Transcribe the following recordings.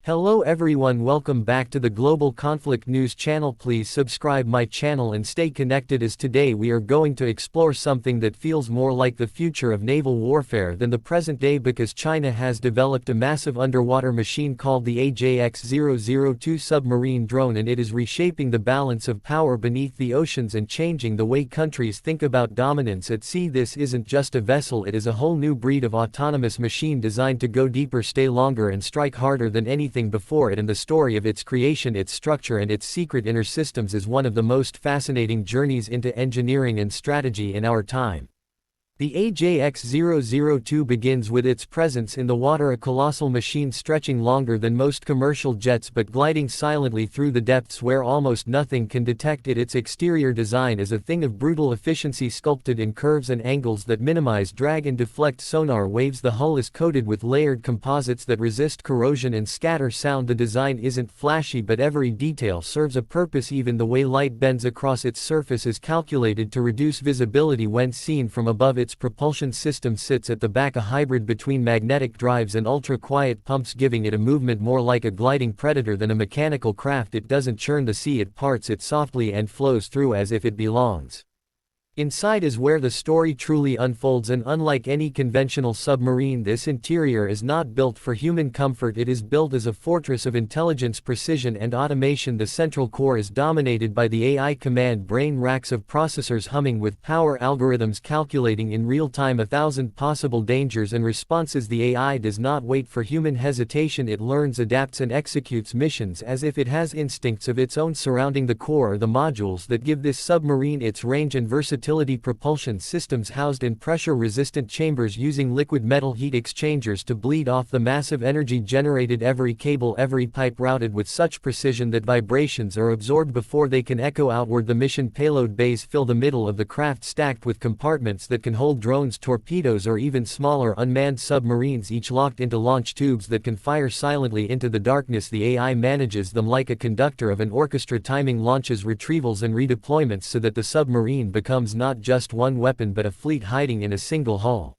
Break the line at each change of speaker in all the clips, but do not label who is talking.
Hello everyone, welcome back to the Global Conflict News channel. Please subscribe my channel and stay connected, as today we are going to explore something that feels more like the future of naval warfare than the present day, because China has developed a massive underwater machine called the AJX002 submarine drone, and it is reshaping the balance of power beneath the oceans and changing the way countries think about dominance at sea. This isn't just a vessel, it is a whole new breed of autonomous machine designed to go deeper, stay longer and strike harder than anything before it, and the story of its creation, its structure and its secret inner systems is one of the most fascinating journeys into engineering and strategy in our time. The AJX002 begins with its presence in the water, a colossal machine stretching longer than most commercial jets but gliding silently through the depths where almost nothing can detect it. Its exterior design is a thing of brutal efficiency, sculpted in curves and angles that minimize drag and deflect sonar waves. The hull is coated with layered composites that resist corrosion and scatter sound. The design isn't flashy, but every detail serves a purpose. Even the way light bends across its surface is calculated to reduce visibility when seen from above. Its propulsion system sits at the back, a hybrid between magnetic drives and ultra-quiet pumps, giving it a movement more like a gliding predator than a mechanical craft. It doesn't churn the sea, it parts it softly and flows through as if it belongs. Inside is where the story truly unfolds, and unlike any conventional submarine, this interior is not built for human comfort. It is built as a fortress of intelligence, precision and automation. The central core is dominated by the AI command brain, racks of processors humming with power, algorithms calculating in real time 1,000 possible dangers and responses. The AI does not wait for human hesitation, it learns, adapts and executes missions as if it has instincts of its own. Surrounding the core are the modules that give this submarine its range and versatility. Propulsion systems housed in pressure-resistant chambers using liquid metal heat exchangers to bleed off the massive energy generated. Every cable, every pipe routed with such precision that vibrations are absorbed before they can echo outward. The mission payload bays fill the middle of the craft, stacked with compartments that can hold drones, torpedoes or even smaller unmanned submarines, each locked into launch tubes that can fire silently into the darkness. The AI manages them like a conductor of an orchestra, timing launches, retrievals and redeployments so that the submarine becomes not just one weapon but a fleet hiding in a single hull.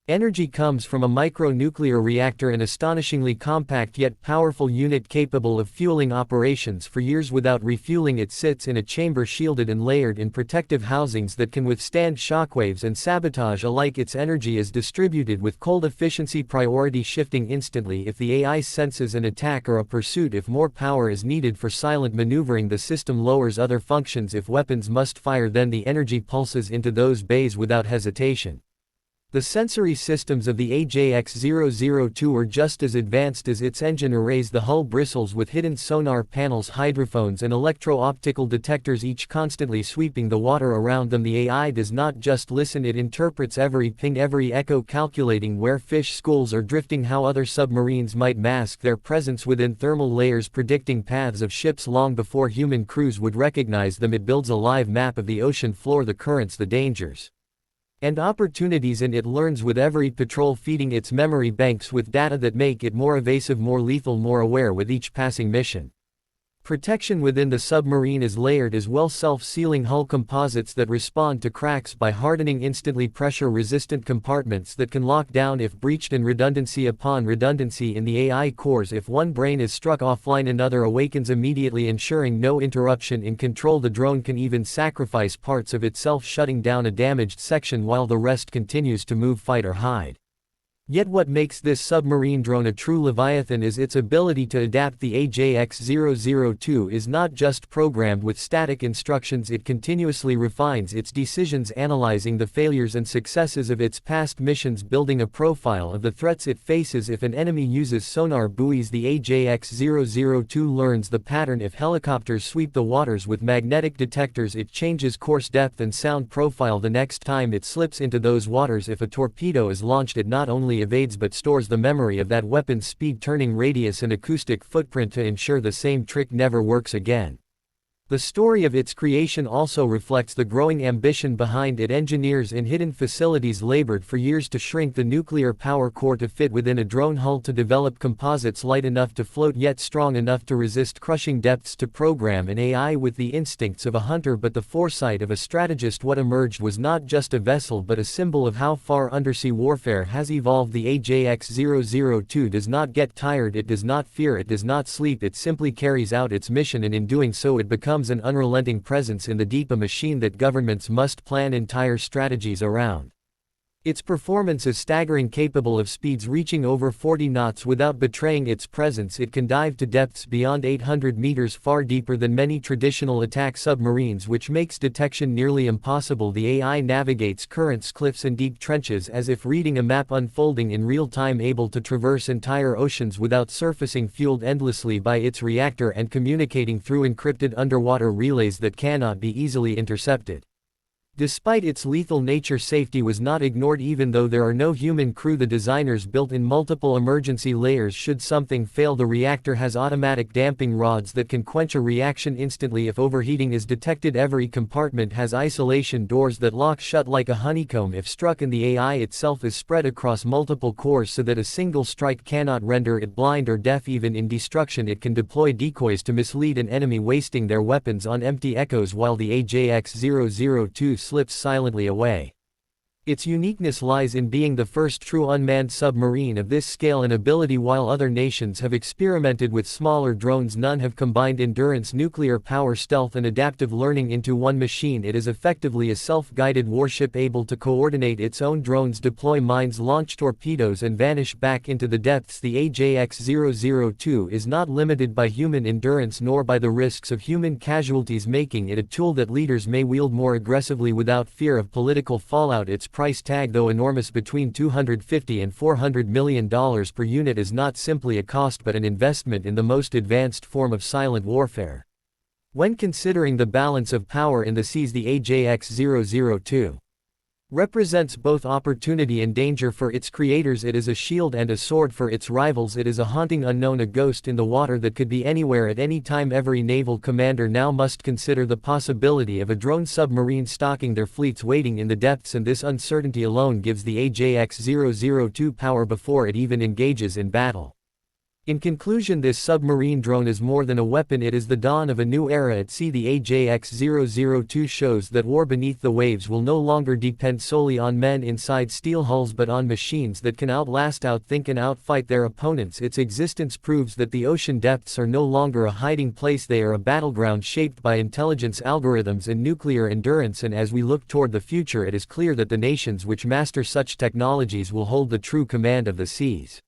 Energy comes from a micronuclear reactor, an astonishingly compact yet powerful unit capable of fueling operations for years without refueling. It sits in a chamber shielded and layered in protective housings that can withstand shockwaves and sabotage alike. Its energy is distributed with cold efficiency, priority shifting instantly if the AI senses an attack or a pursuit. If more power is needed for silent maneuvering, the system lowers other functions. If weapons must fire, then the energy pulses into those bays without hesitation. The sensory systems of the AJX002 are just as advanced as its engine arrays. The hull bristles with hidden sonar panels, hydrophones and electro-optical detectors, each constantly sweeping the water around them. The AI does not just listen, it interprets every ping, every echo, calculating where fish schools are drifting, how other submarines might mask their presence within thermal layers, predicting paths of ships long before human crews would recognize them. It builds a live map of the ocean floor, the currents, the dangers and opportunities, and it learns with every patrol, feeding its memory banks with data that make it more evasive, more lethal, more aware with each passing mission. Protection within the submarine is layered as well, self-sealing hull composites that respond to cracks by hardening instantly, pressure-resistant compartments that can lock down if breached, and redundancy upon redundancy in the AI cores. If one brain is struck offline, another awakens immediately, ensuring no interruption in control. The drone can even sacrifice parts of itself, shutting down a damaged section while the rest continues to move, fight or hide. Yet what makes this submarine drone a true leviathan is its ability to adapt. The AJX002 is not just programmed with static instructions, it continuously refines its decisions, analyzing the failures and successes of its past missions, building a profile of the threats it faces. If an enemy uses sonar buoys, the AJX002 learns the pattern. If helicopters sweep the waters with magnetic detectors, it changes course, depth and sound profile the next time it slips into those waters. If a torpedo is launched, it not only evades but stores the memory of that weapon's speed, turning radius and acoustic footprint to ensure the same trick never works again. The story of its creation also reflects the growing ambition behind it. Engineers in hidden facilities labored for years to shrink the nuclear power core to fit within a drone hull, to develop composites light enough to float yet strong enough to resist crushing depths, to program an AI with the instincts of a hunter but the foresight of a strategist. What emerged was not just a vessel but a symbol of how far undersea warfare has evolved. The AJX002 does not get tired, it does not fear, it does not sleep, it simply carries out its mission, and in doing so it becomes an unrelenting presence in the deep, a machine that governments must plan entire strategies around. Its performance is staggering, capable of speeds reaching over 40 knots without betraying its presence. It can dive to depths beyond 800 meters, far deeper than many traditional attack submarines, which makes detection nearly impossible. The AI navigates currents, cliffs and deep trenches as if reading a map, unfolding in real time, able to traverse entire oceans without surfacing, fueled endlessly by its reactor and communicating through encrypted underwater relays that cannot be easily intercepted. Despite its lethal nature, safety was not ignored. Even though there are no human crew, the designers built in multiple emergency layers should something fail. The reactor has automatic damping rods that can quench a reaction instantly if overheating is detected. Every compartment has isolation doors that lock shut like a honeycomb if struck, and the AI itself is spread across multiple cores so that a single strike cannot render it blind or deaf. Even in destruction, it can deploy decoys to mislead an enemy, wasting their weapons on empty echoes while the AJX002 slips silently away. Its uniqueness lies in being the first true unmanned submarine of this scale and ability. While other nations have experimented with smaller drones, none have combined endurance, nuclear power, stealth and adaptive learning into one machine. It is effectively a self-guided warship, able to coordinate its own drones, deploy mines, launch torpedoes and vanish back into the depths. The AJX002 is not limited by human endurance nor by the risks of human casualties, making it a tool that leaders may wield more aggressively without fear of political fallout. Its price tag, though enormous, between $250 and $400 million per unit, is not simply a cost but an investment in the most advanced form of silent warfare. When considering the balance of power in the seas, the AJX002 represents both opportunity and danger for its creators. It is a shield and a sword for its rivals. It is a haunting unknown, a ghost in the water that could be anywhere at any time. Every naval commander now must consider the possibility of a drone submarine stalking their fleets, waiting in the depths, and this uncertainty alone gives the AJX002 power before it even engages in battle. In conclusion, this submarine drone is more than a weapon, it is the dawn of a new era at sea. The AJX002 shows that war beneath the waves will no longer depend solely on men inside steel hulls but on machines that can outlast, outthink and outfight their opponents. Its existence proves that the ocean depths are no longer a hiding place, they are a battleground shaped by intelligence, algorithms and nuclear endurance. And as we look toward the future, it is clear that the nations which master such technologies will hold the true command of the seas.